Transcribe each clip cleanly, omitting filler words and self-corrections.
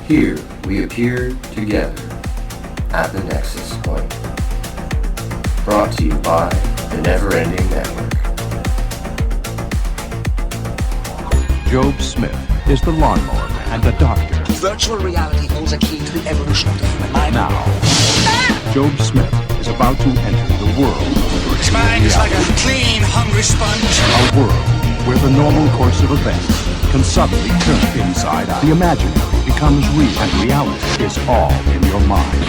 Here we appear together at the Nexus point. Brought to you by the Never-Ending Network. Job Smith is the lawnmower and the doctor. Virtual reality holds a key to the evolution of the human mind. Now, Job Smith is about to enter the world. His mind is like a clean, hungry sponge. A world where the normal course of events can suddenly turn inside out. The imaginary becomes real, and reality is all in your mind.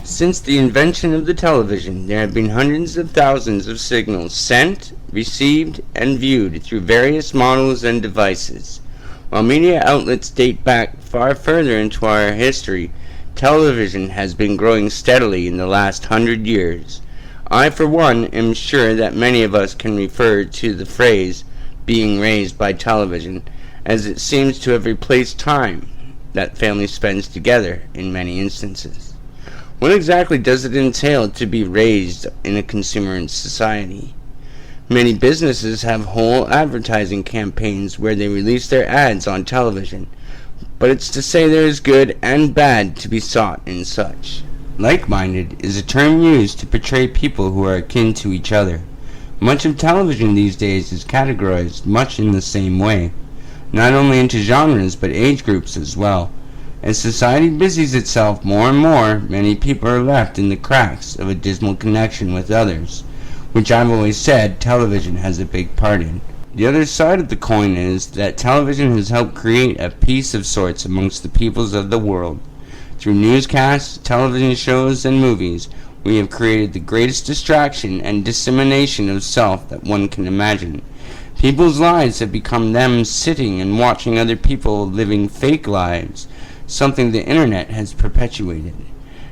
Since the invention of the television, there have been hundreds of thousands of signals sent, received, and viewed through various models and devices. While media outlets date back far further into our history, television has been growing steadily in the last 100 years. I, for one, am sure that many of us can refer to the phrase being raised by television, as it seems to have replaced time that family spends together in many instances. What exactly does it entail to be raised in a consumer society? Many businesses have whole advertising campaigns where they release their ads on television, but it's to say there is good and bad to be sought in such. Like-minded is a term used to portray people who are akin to each other. Much of television these days is categorized much in the same way, not only into genres but age groups as well. As society busies itself more and more, many people are left in the cracks of a dismal connection with others, which I've always said television has a big part in. The other side of the coin is that television has helped create a peace of sorts amongst the peoples of the world. Through newscasts, television shows, and movies, we have created the greatest distraction and dissemination of self that one can imagine. People's lives have become them sitting and watching other people living fake lives, something the internet has perpetuated.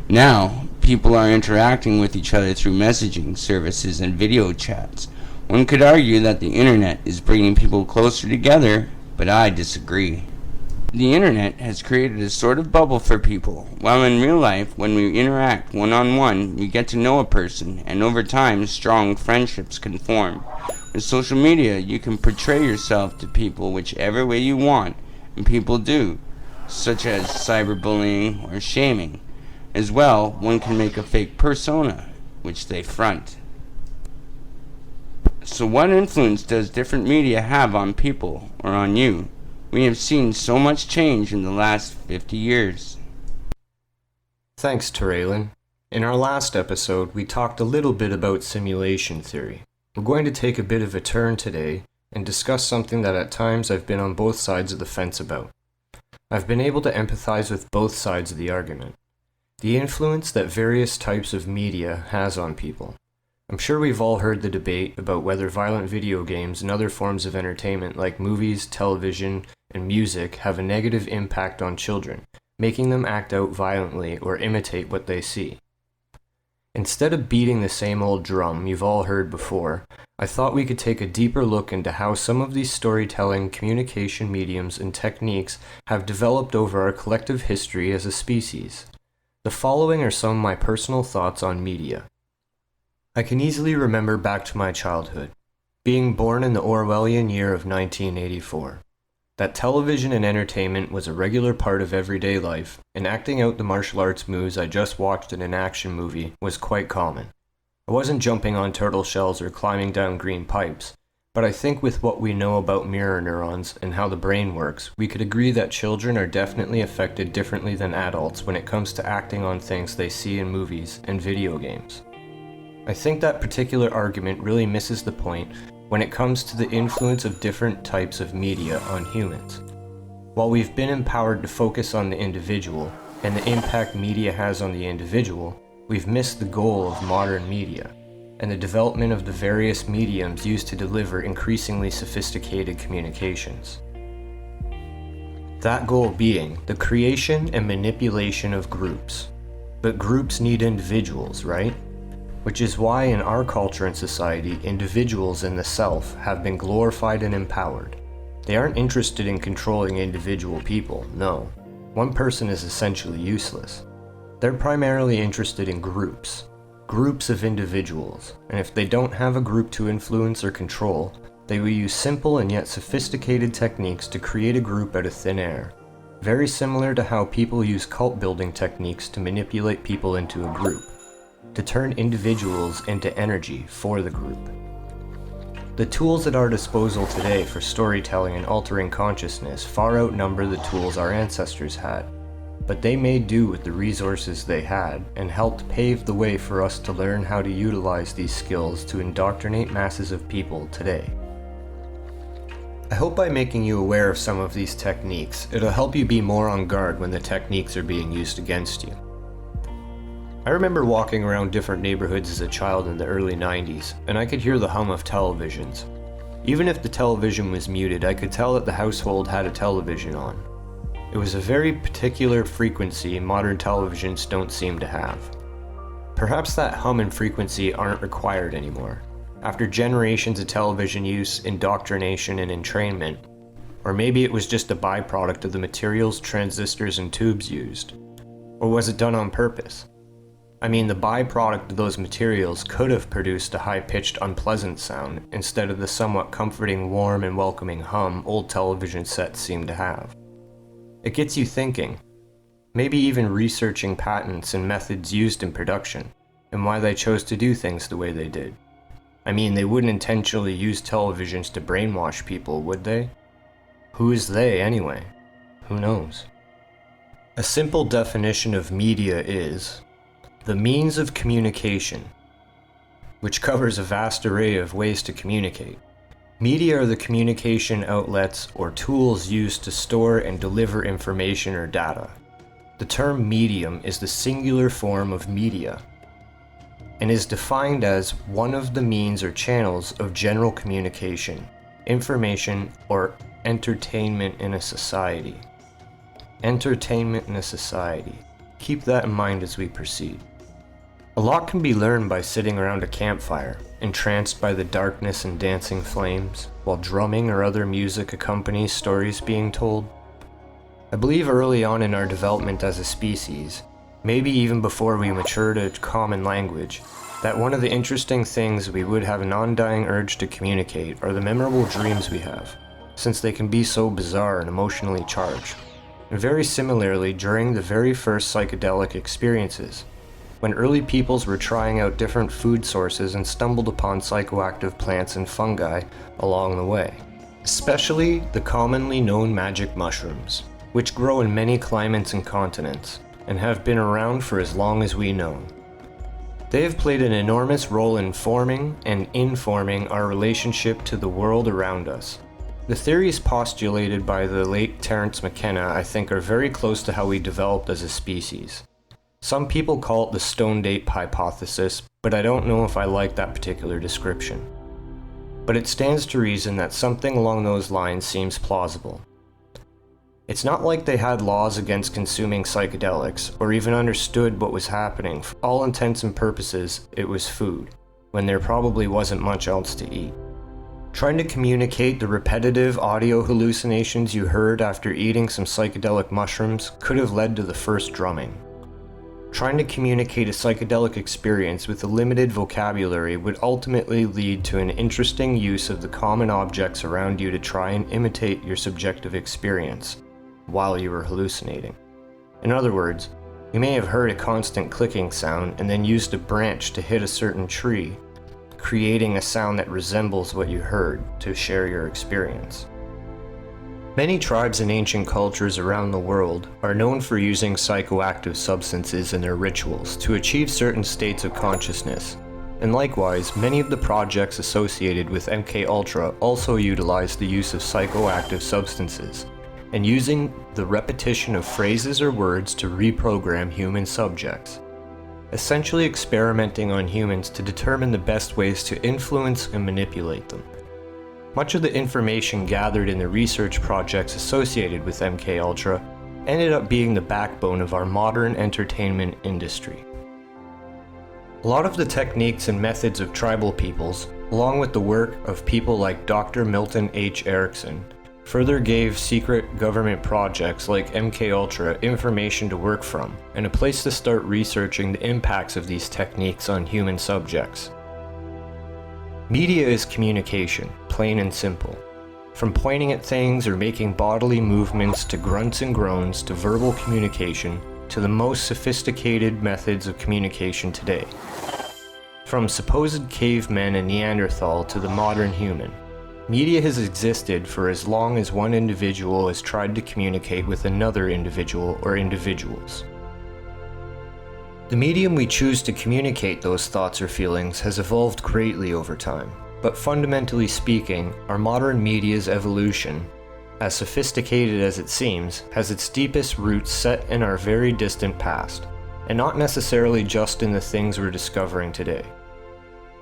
Now, people are interacting with each other through messaging services and video chats. One could argue that the internet is bringing people closer together, but I disagree. The internet has created a sort of bubble for people, while in real life, when we interact one-on-one, we get to know a person, and over time, strong friendships can form. With social media, you can portray yourself to people whichever way you want, and people do, such as cyberbullying or shaming. As well, one can make a fake persona, which they front. So what influence does different media have on people, or on you? We have seen so much change in the last 50 years. Thanks, Toraylin. In our last episode, we talked a little bit about simulation theory. We're going to take a bit of a turn today and discuss something that at times I've been on both sides of the fence about. I've been able to empathize with both sides of the argument. The influence that various types of media has on people. I'm sure we've all heard the debate about whether violent video games and other forms of entertainment like movies, television, and music have a negative impact on children, making them act out violently or imitate what they see. Instead of beating the same old drum you've all heard before, I thought we could take a deeper look into how some of these storytelling, communication mediums, and techniques have developed over our collective history as a species. The following are some of my personal thoughts on media. I can easily remember back to my childhood, being born in the Orwellian year of 1984. That television and entertainment was a regular part of everyday life, and acting out the martial arts moves I just watched in an action movie was quite common. I wasn't jumping on turtle shells or climbing down green pipes, but I think with what we know about mirror neurons and how the brain works, we could agree that children are definitely affected differently than adults when it comes to acting on things they see in movies and video games. I think that particular argument really misses the point when it comes to the influence of different types of media on humans. While we've been empowered to focus on the individual and the impact media has on the individual, we've missed the goal of modern media and the development of the various mediums used to deliver increasingly sophisticated communications. That goal being the creation and manipulation of groups. But groups need individuals, right? Which is why in our culture and society, individuals in the self have been glorified and empowered. They aren't interested in controlling individual people, no. One person is essentially useless. They're primarily interested in groups of individuals, and if they don't have a group to influence or control, They will use simple and yet sophisticated techniques to create a group out of thin air, very similar to how people use cult building techniques to manipulate people into a group, to turn individuals into energy for the group. The tools at our disposal today for storytelling and altering consciousness far outnumber the tools our ancestors had, but they made do with the resources they had and helped pave the way for us to learn how to utilize these skills to indoctrinate masses of people today. I hope by making you aware of some of these techniques, it'll help you be more on guard when the techniques are being used against you. I remember walking around different neighborhoods as a child in the early 90s, and I could hear the hum of televisions. Even if the television was muted, I could tell that the household had a television on. It was a very particular frequency modern televisions don't seem to have. Perhaps that hum and frequency aren't required anymore, after generations of television use, indoctrination, and entrainment, or maybe it was just a byproduct of the materials, transistors, and tubes used. Or was it done on purpose? I mean, the byproduct of those materials could have produced a high-pitched, unpleasant sound instead of the somewhat comforting, warm, and welcoming hum old television sets seem to have. It gets you thinking, maybe even researching patents and methods used in production, and why they chose to do things the way they did. I mean, they wouldn't intentionally use televisions to brainwash people, would they? Who is they, anyway? Who knows? A simple definition of media is the means of communication, which covers a vast array of ways to communicate. Media are the communication outlets or tools used to store and deliver information or data. The term medium is the singular form of media, and is defined as one of the means or channels of general communication, information, or entertainment in a society. Entertainment in a society. Keep that in mind as we proceed. A lot can be learned by sitting around a campfire, entranced by the darkness and dancing flames, while drumming or other music accompanies stories being told. I believe early on in our development as a species, maybe even before we matured a common language, that one of the interesting things we would have an undying urge to communicate are the memorable dreams we have, since they can be so bizarre and emotionally charged. And very similarly, during the very first psychedelic experiences, when early peoples were trying out different food sources and stumbled upon psychoactive plants and fungi along the way, especially the commonly known magic mushrooms, which grow in many climates and continents, and have been around for as long as we know. They have played an enormous role in forming and informing our relationship to the world around us. The theories postulated by the late Terence McKenna, I think, are very close to how we developed as a species. Some people call it the stoned ape hypothesis, but I don't know if I like that particular description. But it stands to reason that something along those lines seems plausible. It's not like they had laws against consuming psychedelics, or even understood what was happening. For all intents and purposes, it was food, when there probably wasn't much else to eat. Trying to communicate the repetitive audio hallucinations you heard after eating some psychedelic mushrooms could have led to the first drumming. Trying to communicate a psychedelic experience with a limited vocabulary would ultimately lead to an interesting use of the common objects around you to try and imitate your subjective experience while you were hallucinating. In other words, you may have heard a constant clicking sound and then used a branch to hit a certain tree, creating a sound that resembles what you heard to share your experience. Many tribes and ancient cultures around the world are known for using psychoactive substances in their rituals to achieve certain states of consciousness, and likewise, many of the projects associated with MKUltra also utilize the use of psychoactive substances, and using the repetition of phrases or words to reprogram human subjects, essentially experimenting on humans to determine the best ways to influence and manipulate them. Much of the information gathered in the research projects associated with MKUltra ended up being the backbone of our modern entertainment industry. A lot of the techniques and methods of tribal peoples, along with the work of people like Dr. Milton H. Erickson, further gave secret government projects like MKUltra information to work from, and a place to start researching the impacts of these techniques on human subjects. Media is communication, plain and simple. From pointing at things or making bodily movements to grunts and groans to verbal communication to the most sophisticated methods of communication today. From supposed cavemen and Neanderthal to the modern human, media has existed for as long as one individual has tried to communicate with another individual or individuals. The medium we choose to communicate those thoughts or feelings has evolved greatly over time, but fundamentally speaking, our modern media's evolution, as sophisticated as it seems, has its deepest roots set in our very distant past, and not necessarily just in the things we're discovering today.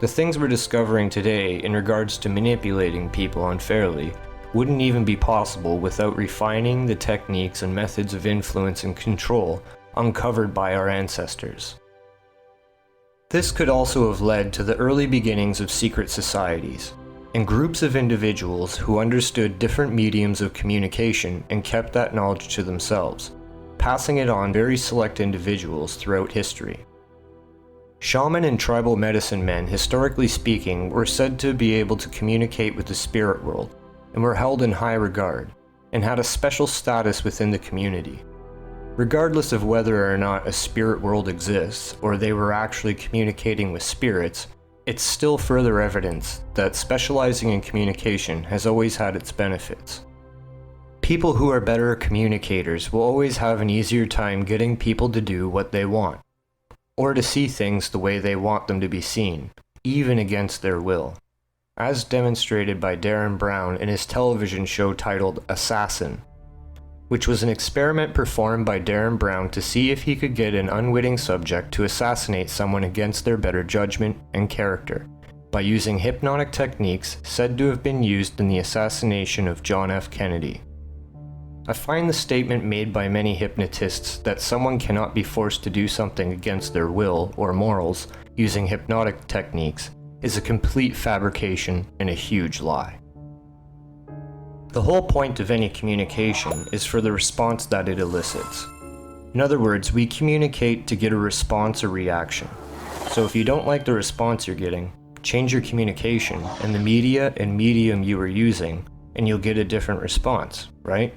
The things we're discovering today in regards to manipulating people unfairly wouldn't even be possible without refining the techniques and methods of influence and control uncovered by our ancestors. This could also have led to the early beginnings of secret societies, and groups of individuals who understood different mediums of communication and kept that knowledge to themselves, passing it on to very select individuals throughout history. Shaman and tribal medicine men, historically speaking, were said to be able to communicate with the spirit world, and were held in high regard, and had a special status within the community. Regardless of whether or not a spirit world exists, or they were actually communicating with spirits, it's still further evidence that specializing in communication has always had its benefits. People who are better communicators will always have an easier time getting people to do what they want, or to see things the way they want them to be seen, even against their will, as demonstrated by Darren Brown in his television show titled Assassin, which was an experiment performed by Darren Brown to see if he could get an unwitting subject to assassinate someone against their better judgment and character, by using hypnotic techniques said to have been used in the assassination of John F. Kennedy. I find the statement made by many hypnotists that someone cannot be forced to do something against their will or morals using hypnotic techniques is a complete fabrication and a huge lie. The whole point of any communication is for the response that it elicits. In other words, we communicate to get a response or reaction. So if you don't like the response you're getting, change your communication and the media and medium you are using, and you'll get a different response, right?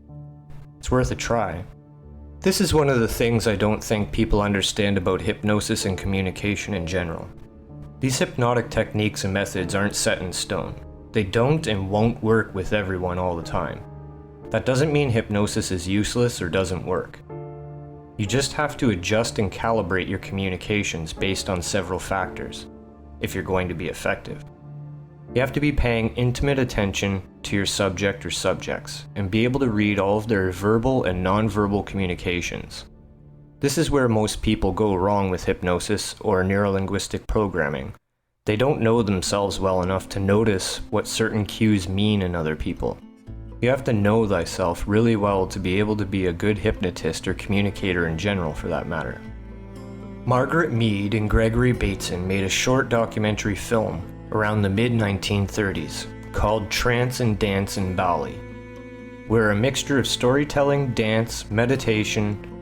It's worth a try. This is one of the things I don't think people understand about hypnosis and communication in general. These hypnotic techniques and methods aren't set in stone. They don't and won't work with everyone all the time. That doesn't mean hypnosis is useless or doesn't work. You just have to adjust and calibrate your communications based on several factors, if you're going to be effective. You have to be paying intimate attention to your subject or subjects, and be able to read all of their verbal and nonverbal communications. This is where most people go wrong with hypnosis or neuro-linguistic programming. They don't know themselves well enough to notice what certain cues mean in other people. You have to know thyself really well to be able to be a good hypnotist or communicator in general, for that matter. Margaret Mead and Gregory Bateson made a short documentary film around the mid-1930s called Trance and Dance in Bali, where a mixture of storytelling, dance, meditation,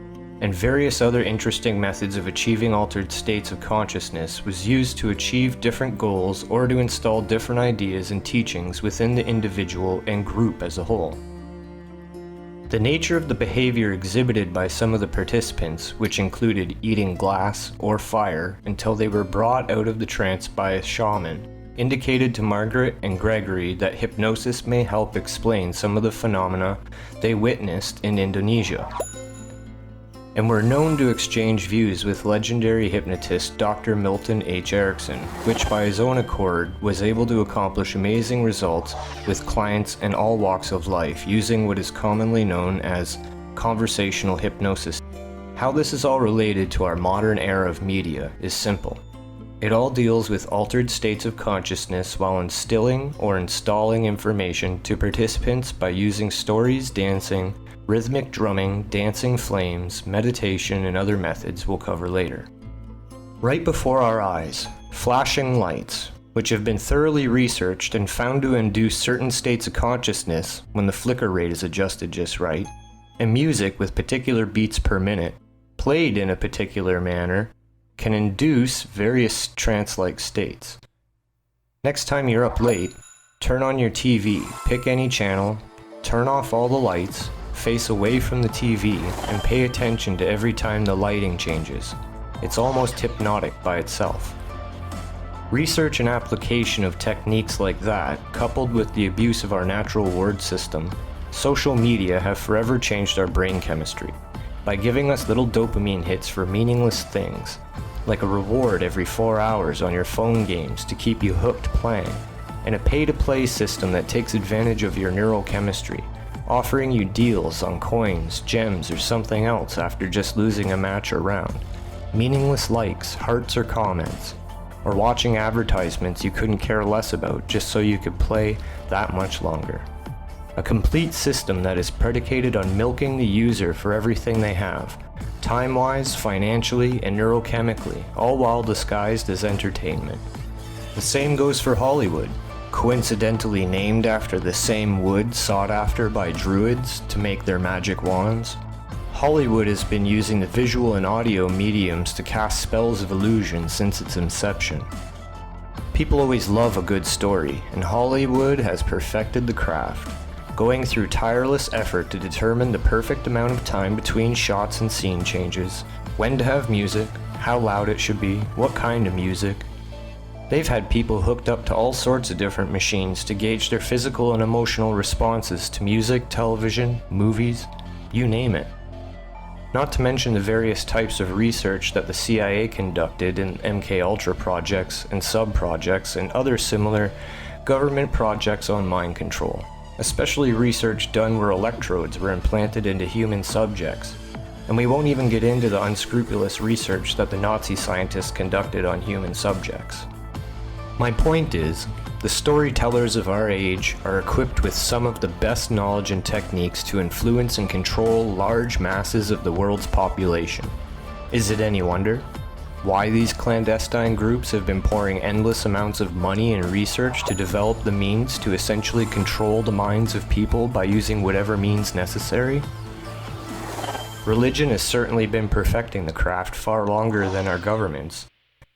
and various other interesting methods of achieving altered states of consciousness was used to achieve different goals or to install different ideas and teachings within the individual and group as a whole. The nature of the behavior exhibited by some of the participants, which included eating glass or fire until they were brought out of the trance by a shaman, indicated to Margaret and Gregory that hypnosis may help explain some of the phenomena they witnessed in Indonesia, and were known to exchange views with legendary hypnotist Dr. Milton H. Erickson, which by his own accord was able to accomplish amazing results with clients in all walks of life using what is commonly known as conversational hypnosis. How this is all related to our modern era of media is simple. It all deals with altered states of consciousness while instilling or installing information to participants by using stories, dancing, rhythmic drumming, dancing flames, meditation, and other methods we'll cover later. Right before our eyes, flashing lights, which have been thoroughly researched and found to induce certain states of consciousness when the flicker rate is adjusted just right, and music with particular beats per minute, played in a particular manner, can induce various trance-like states. Next time you're up late, Turn on your TV, pick any channel, turn off all the lights, face away from the TV, and pay attention to every time the lighting changes. It's almost hypnotic by itself. Research and application of techniques like that, coupled with the abuse of our natural word system, social media have forever changed our brain chemistry by giving us little dopamine hits for meaningless things, like a reward every 4 hours on your phone games to keep you hooked playing, and a pay-to-play system that takes advantage of your neurochemistry, offering you deals on coins, gems, or something else after just losing a match or round, meaningless likes, hearts, or comments, or watching advertisements you couldn't care less about just so you could play that much longer. A complete system that is predicated on milking the user for everything they have, time-wise, financially, and neurochemically, all while disguised as entertainment. The same goes for Hollywood, coincidentally named after the same wood sought after by druids to make their magic wands. Hollywood has been using the visual and audio mediums to cast spells of illusion since its inception. People always love a good story, and Hollywood has perfected the craft, going through tireless effort to determine the perfect amount of time between shots and scene changes, when to have music, how loud it should be, what kind of music. They've had people hooked up to all sorts of different machines to gauge their physical and emotional responses to music, television, movies, you name it. Not to mention the various types of research that the CIA conducted in MKUltra projects and sub-projects and other similar government projects on mind control, especially research done where electrodes were implanted into human subjects. And we won't even get into the unscrupulous research that the Nazi scientists conducted on human subjects. My point is, the storytellers of our age are equipped with some of the best knowledge and techniques to influence and control large masses of the world's population. Is it any wonder why these clandestine groups have been pouring endless amounts of money and research to develop the means to essentially control the minds of people by using whatever means necessary? Religion has certainly been perfecting the craft far longer than our governments,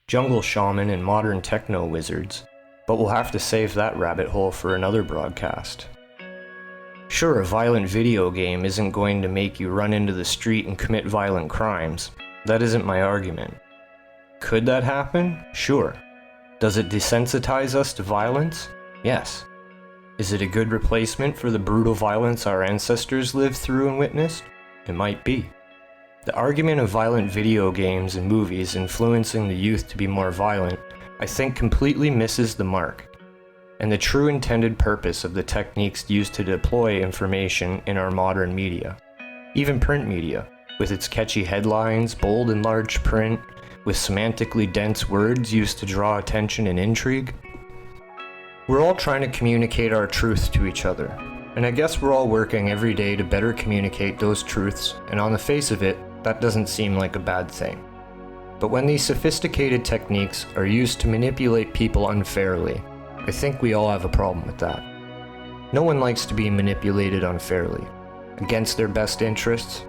jungle shaman and modern techno wizards, but we'll have to save that rabbit hole for another broadcast. Sure, a violent video game isn't going to make you run into the street and commit violent crimes. That isn't my argument. Could that happen? Sure. Does it desensitize us to violence? Yes. Is it a good replacement for the brutal violence our ancestors lived through and witnessed? It might be. The argument of violent video games and movies influencing the youth to be more violent, I think, completely misses the mark, and the true intended purpose of the techniques used to deploy information in our modern media. Even print media, with its catchy headlines, bold and large print, with semantically dense words used to draw attention and intrigue. We're all trying to communicate our truths to each other, and I guess we're all working every day to better communicate those truths, and on the face of it, that doesn't seem like a bad thing. But when these sophisticated techniques are used to manipulate people unfairly, I think we all have a problem with that. No one likes to be manipulated unfairly, against their best interests.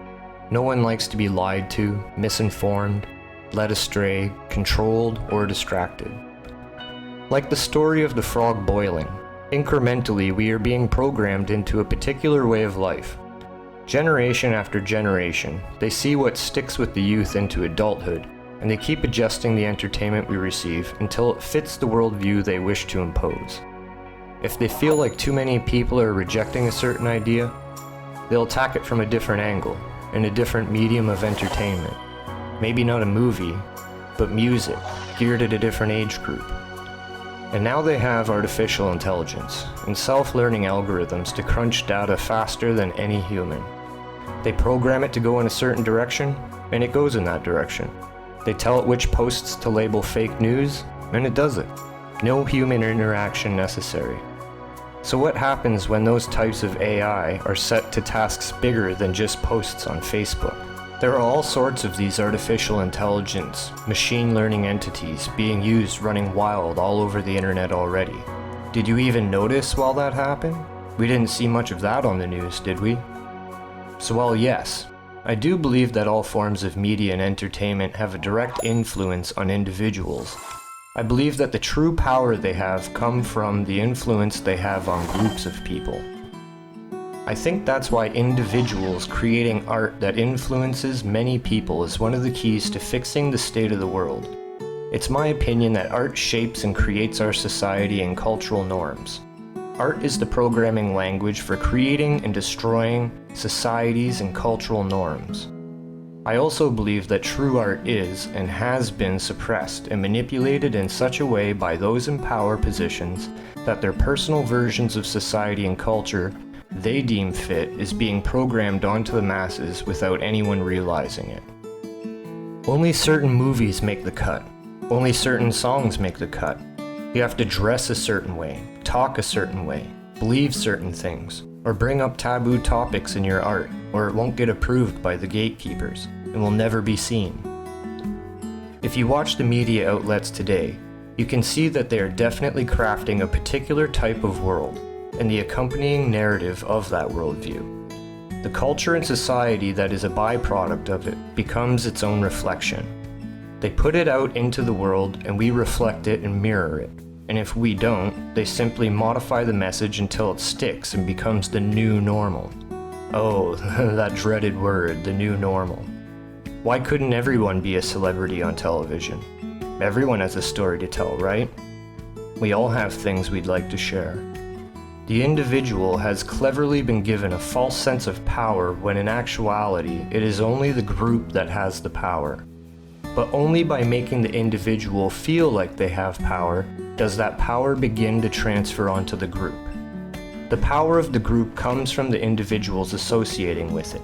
No one likes to be lied to, misinformed, led astray, controlled, or distracted. Like the story of the frog boiling, incrementally we are being programmed into a particular way of life. Generation after generation, they see what sticks with the youth into adulthood, and they keep adjusting the entertainment we receive until it fits the worldview they wish to impose. If they feel like too many people are rejecting a certain idea, they'll attack it from a different angle, in a different medium of entertainment. Maybe not a movie, but music, geared at a different age group. And now they have artificial intelligence and self-learning algorithms to crunch data faster than any human. They program it to go in a certain direction, and it goes in that direction. They tell it which posts to label fake news, and it does it. No human interaction necessary. So what happens when those types of AI are set to tasks bigger than just posts on Facebook? There are all sorts of these artificial intelligence, machine learning entities being used running wild all over the internet already. Did you even notice while that happened? We didn't see much of that on the news, did we? So while yes, I do believe that all forms of media and entertainment have a direct influence on individuals, I believe that the true power they have come from the influence they have on groups of people. I think that's why individuals creating art that influences many people is one of the keys to fixing the state of the world. It's my opinion that art shapes and creates our society and cultural norms. Art is the programming language for creating and destroying societies and cultural norms. I also believe that true art is and has been suppressed and manipulated in such a way by those in power positions that their personal versions of society and culture they deem fit is being programmed onto the masses without anyone realizing it. Only certain movies make the cut. Only certain songs make the cut. You have to dress a certain way, talk a certain way, believe certain things, or bring up taboo topics in your art, or it won't get approved by the gatekeepers and will never be seen. If you watch the media outlets today, you can see that they are definitely crafting a particular type of world and the accompanying narrative of that worldview. The culture and society that is a byproduct of it becomes its own reflection. They put it out into the world and we reflect it and mirror it. And if we don't, they simply modify the message until it sticks and becomes the new normal. Oh, that dreaded word, the new normal. Why couldn't everyone be a celebrity on television? Everyone has a story to tell, right? We all have things we'd like to share. The individual has cleverly been given a false sense of power when in actuality it is only the group that has the power. But only by making the individual feel like they have power does that power begin to transfer onto the group. The power of the group comes from the individuals associating with it.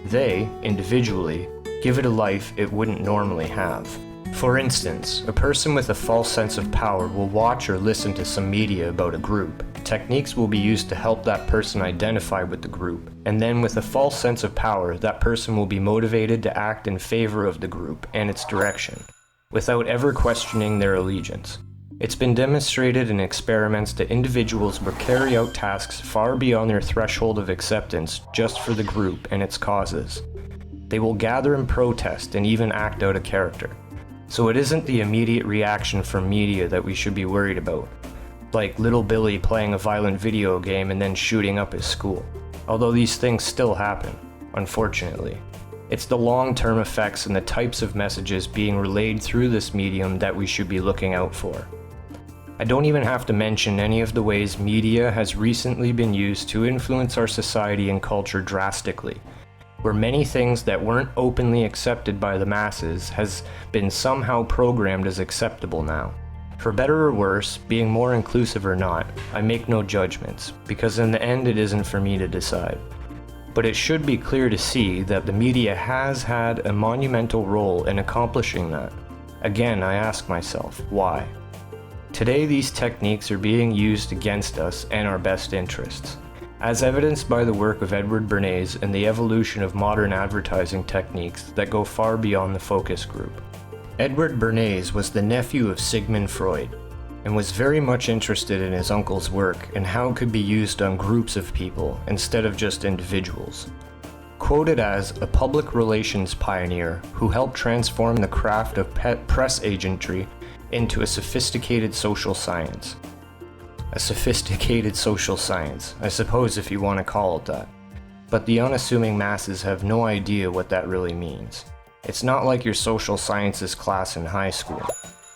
They, individually, give it a life it wouldn't normally have. For instance, a person with a false sense of power will watch or listen to some media about a group. Techniques will be used to help that person identify with the group, and then with a false sense of power, that person will be motivated to act in favor of the group and its direction, without ever questioning their allegiance. It's been demonstrated in experiments that individuals will carry out tasks far beyond their threshold of acceptance just for the group and its causes. They will gather and protest and even act out a character. So it isn't the immediate reaction from media that we should be worried about, like little Billy playing a violent video game and then shooting up his school. Although these things still happen, unfortunately. It's the long-term effects and the types of messages being relayed through this medium that we should be looking out for. I don't even have to mention any of the ways media has recently been used to influence our society and culture drastically, where many things that weren't openly accepted by the masses has been somehow programmed as acceptable now. For better or worse, being more inclusive or not, I make no judgments, because in the end it isn't for me to decide. But it should be clear to see that the media has had a monumental role in accomplishing that. Again, I ask myself, why? Today these techniques are being used against us and our best interests, as evidenced by the work of Edward Bernays and the evolution of modern advertising techniques that go far beyond the focus group. Edward Bernays was the nephew of Sigmund Freud, and was very much interested in his uncle's work and how it could be used on groups of people instead of just individuals. Quoted as a public relations pioneer who helped transform the craft of press agentry into a sophisticated social science. A sophisticated social science, I suppose if you want to call it that. But the unassuming masses have no idea what that really means. It's not like your social sciences class in high school.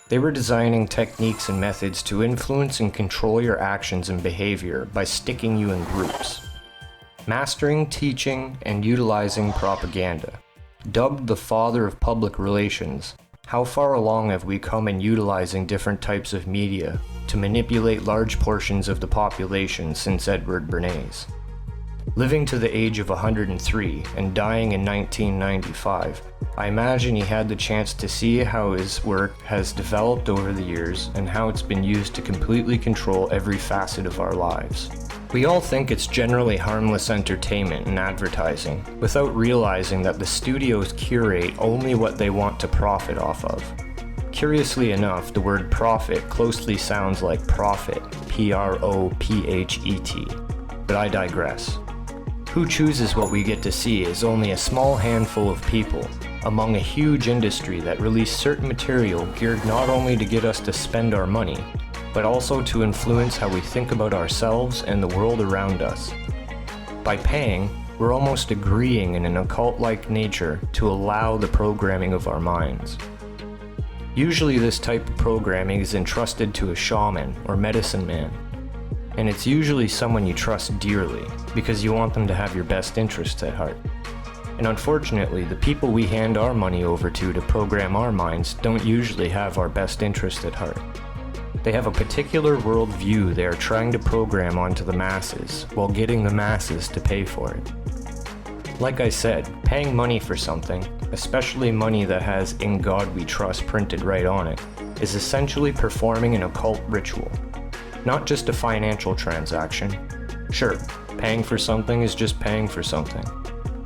They were designing techniques and methods to influence and control your actions and behavior by sticking you in groups. Mastering, teaching, and utilizing propaganda. Dubbed the father of public relations, how far along have we come in utilizing different types of media to manipulate large portions of the population since Edward Bernays? Living to the age of 103 and dying in 1995, I imagine he had the chance to see how his work has developed over the years and how it's been used to completely control every facet of our lives. We all think it's generally harmless entertainment and advertising, without realizing that the studios curate only what they want to profit off of. Curiously enough, the word profit closely sounds like prophet, P-R-O-P-H-E-T, but I digress. Who chooses what we get to see is only a small handful of people, among a huge industry that released certain material geared not only to get us to spend our money, but also to influence how we think about ourselves and the world around us. By paying, we're almost agreeing in an occult-like nature to allow the programming of our minds. Usually this type of programming is entrusted to a shaman or medicine man, and it's usually someone you trust dearly because you want them to have your best interests at heart. And unfortunately, the people we hand our money over to program our minds don't usually have our best interest at heart. They have a particular worldview they are trying to program onto the masses while getting the masses to pay for it. Like I said, paying money for something, especially money that has "In God We Trust" printed right on it, is essentially performing an occult ritual. Not just a financial transaction. Sure, paying for something is just paying for something.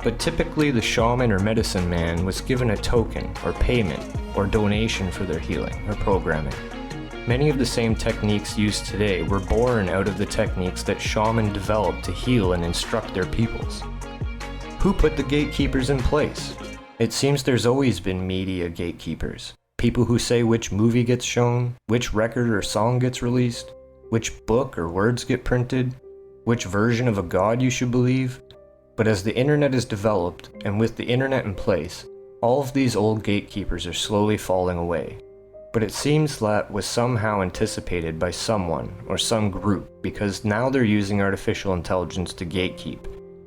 But typically the shaman or medicine man was given a token or payment or donation for their healing or programming. Many of the same techniques used today were born out of the techniques that shamans developed to heal and instruct their peoples. Who put the gatekeepers in place? It seems there's always been media gatekeepers. People who say which movie gets shown, which record or song gets released, which book or words get printed, which version of a god you should believe. But as the internet is developed, and with the internet in place, all of these old gatekeepers are slowly falling away. But it seems that was somehow anticipated by someone or some group because now they're using artificial intelligence to gatekeep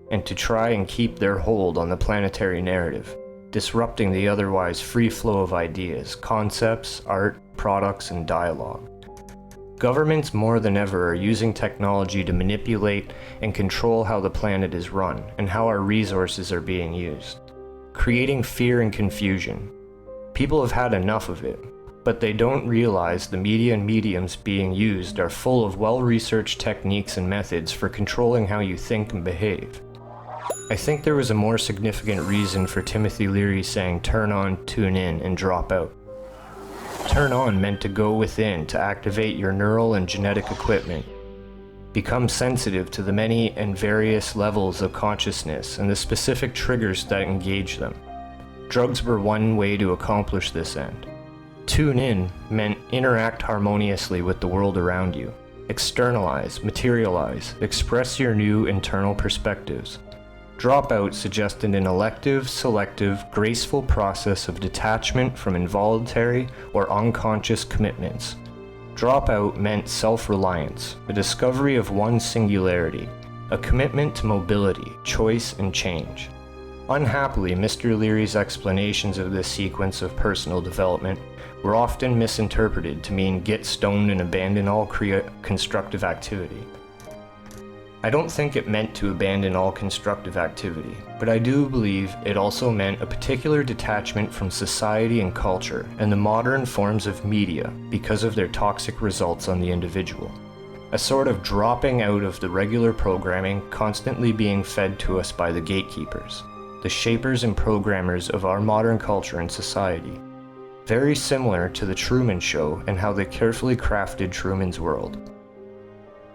and to try and keep their hold on the planetary narrative, disrupting the otherwise free flow of ideas, concepts, art, products, and dialogue. Governments more than ever are using technology to manipulate and control how the planet is run and how our resources are being used, creating fear and confusion. People have had enough of it, but they don't realize the media and mediums being used are full of well-researched techniques and methods for controlling how you think and behave. I think there was a more significant reason for Timothy Leary saying turn on, tune in, and drop out. Turn on meant to go within to activate your neural and genetic equipment. Become sensitive to the many and various levels of consciousness and the specific triggers that engage them. Drugs were one way to accomplish this end. Tune in meant interact harmoniously with the world around you. Externalize, materialize, express your new internal perspectives. Dropout suggested an elective, selective, graceful process of detachment from involuntary or unconscious commitments. Dropout meant self-reliance, a discovery of one's singularity, a commitment to mobility, choice, and change. Unhappily, Mr. Leary's explanations of this sequence of personal development were often misinterpreted to mean get stoned and abandon all constructive activity. I don't think it meant to abandon all constructive activity, but I do believe it also meant a particular detachment from society and culture and the modern forms of media because of their toxic results on the individual. A sort of dropping out of the regular programming constantly being fed to us by the gatekeepers, the shapers and programmers of our modern culture and society. Very similar to the Truman Show and how they carefully crafted Truman's world.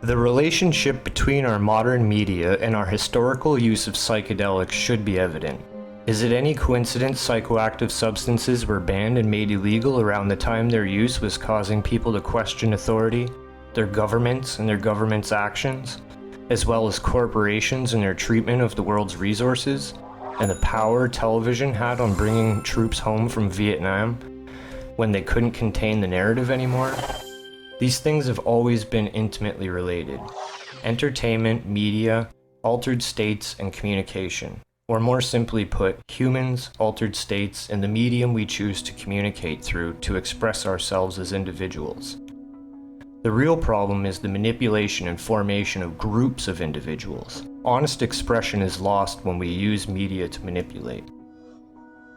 The relationship between our modern media and our historical use of psychedelics should be evident. Is it any coincidence psychoactive substances were banned and made illegal around the time their use was causing people to question authority, their governments and their governments' actions, as well as corporations and their treatment of the world's resources, and the power television had on bringing troops home from Vietnam when they couldn't contain the narrative anymore? These things have always been intimately related. Entertainment, media, altered states, and communication. Or more simply put, humans, altered states, and the medium we choose to communicate through to express ourselves as individuals. The real problem is the manipulation and formation of groups of individuals. Honest expression is lost when we use media to manipulate.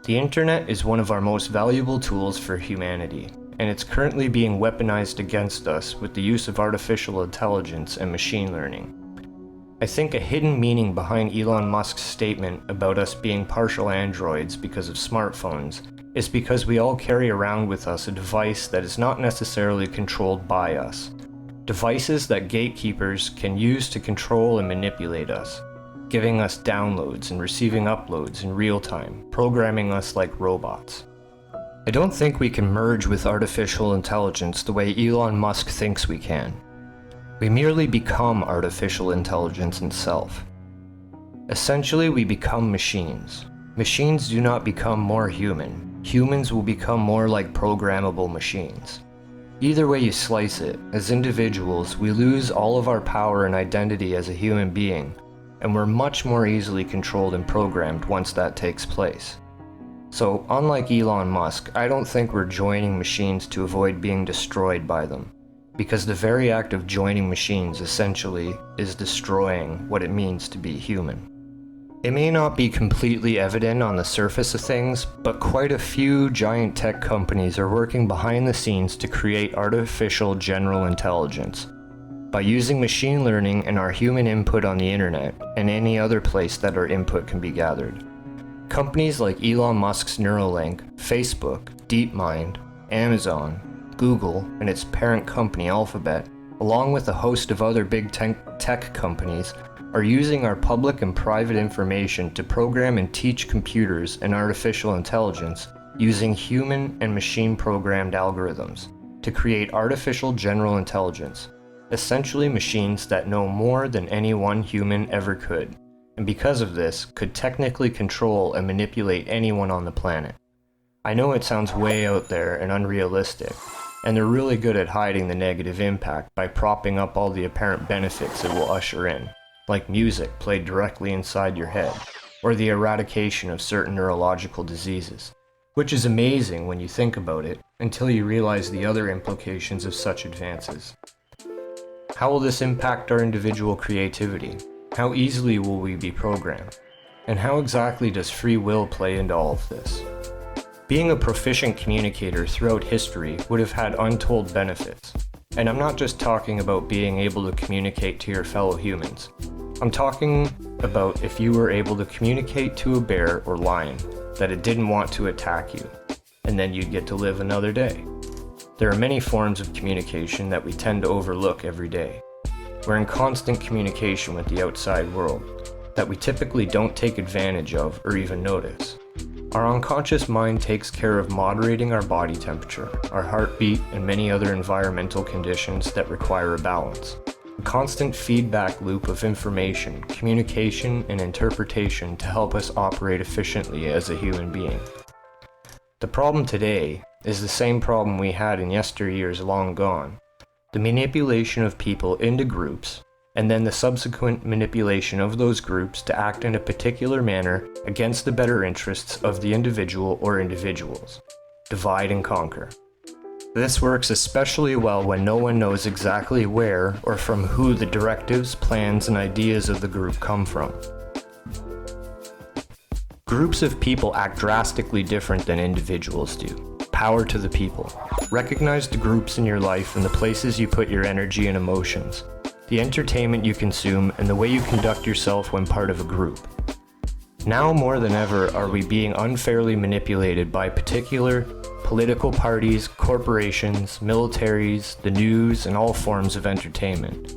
The internet is one of our most valuable tools for humanity, and it's currently being weaponized against us with the use of artificial intelligence and machine learning. I think a hidden meaning behind Elon Musk's statement about us being partial androids because of smartphones is because we all carry around with us a device that is not necessarily controlled by us. Devices that gatekeepers can use to control and manipulate us. giving us downloads and receiving uploads in real time, programming us like robots. I don't think we can merge with artificial intelligence the way Elon Musk thinks we can. We merely become artificial intelligence itself. Essentially, we become machines. Machines do not become more human. Humans will become more like programmable machines. Either way you slice it, as individuals, we lose all of our power and identity as a human being, and we're much more easily controlled and programmed once that takes place. So, unlike Elon Musk, I don't think we're joining machines to avoid being destroyed by them, because the very act of joining machines essentially is destroying what it means to be human. It may not be completely evident on the surface of things, but quite a few giant tech companies are working behind the scenes to create artificial general intelligence by using machine learning and our human input on the internet and any other place that our input can be gathered. Companies like Elon Musk's Neuralink, Facebook, DeepMind, Amazon, Google, and its parent company Alphabet, along with a host of other big tech companies, are using our public and private information to program and teach computers and artificial intelligence using human and machine programmed algorithms to create artificial general intelligence, essentially machines that know more than any one human ever could, and because of this, could technically control and manipulate anyone on the planet. I know it sounds way out there and unrealistic, and they're really good at hiding the negative impact by propping up all the apparent benefits it will usher in, like music played directly inside your head, or the eradication of certain neurological diseases, which is amazing when you think about it, until you realize the other implications of such advances. How will this impact our individual creativity? How easily will we be programmed? And how exactly does free will play into all of this? Being a proficient communicator throughout history would have had untold benefits. And I'm not just talking about being able to communicate to your fellow humans. I'm talking about if you were able to communicate to a bear or lion that it didn't want to attack you, and then you'd get to live another day. There are many forms of communication that we tend to overlook every day. We're in constant communication with the outside world that we typically don't take advantage of or even notice. Our unconscious mind takes care of moderating our body temperature, our heartbeat, and many other environmental conditions that require a balance. A constant feedback loop of information, communication, and interpretation to help us operate efficiently as a human being. The problem today is the same problem we had in yesteryears long gone. The manipulation of people into groups, and then the subsequent manipulation of those groups to act in a particular manner against the better interests of the individual or individuals. Divide and conquer. This works especially well when no one knows exactly where or from who the directives, plans, and ideas of the group come from. Groups of people act drastically different than individuals do. Power to the people. Recognize the groups in your life and the places you put your energy and emotions, the entertainment you consume, and the way you conduct yourself when part of a group. Now more than ever are we being unfairly manipulated by particular political parties, corporations, militaries, the news, and all forms of entertainment.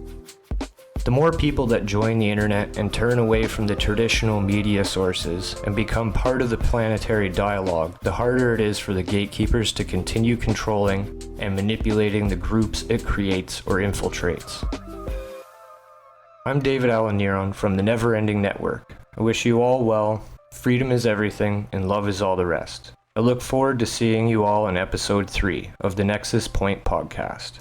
The more people that join the internet and turn away from the traditional media sources and become part of the planetary dialogue, the harder it is for the gatekeepers to continue controlling and manipulating the groups it creates or infiltrates. I'm David Allen Neron from the Never Ending Network. I wish you all well, freedom is everything, and love is all the rest. I look forward to seeing you all in episode 3 of the Nexus Point podcast.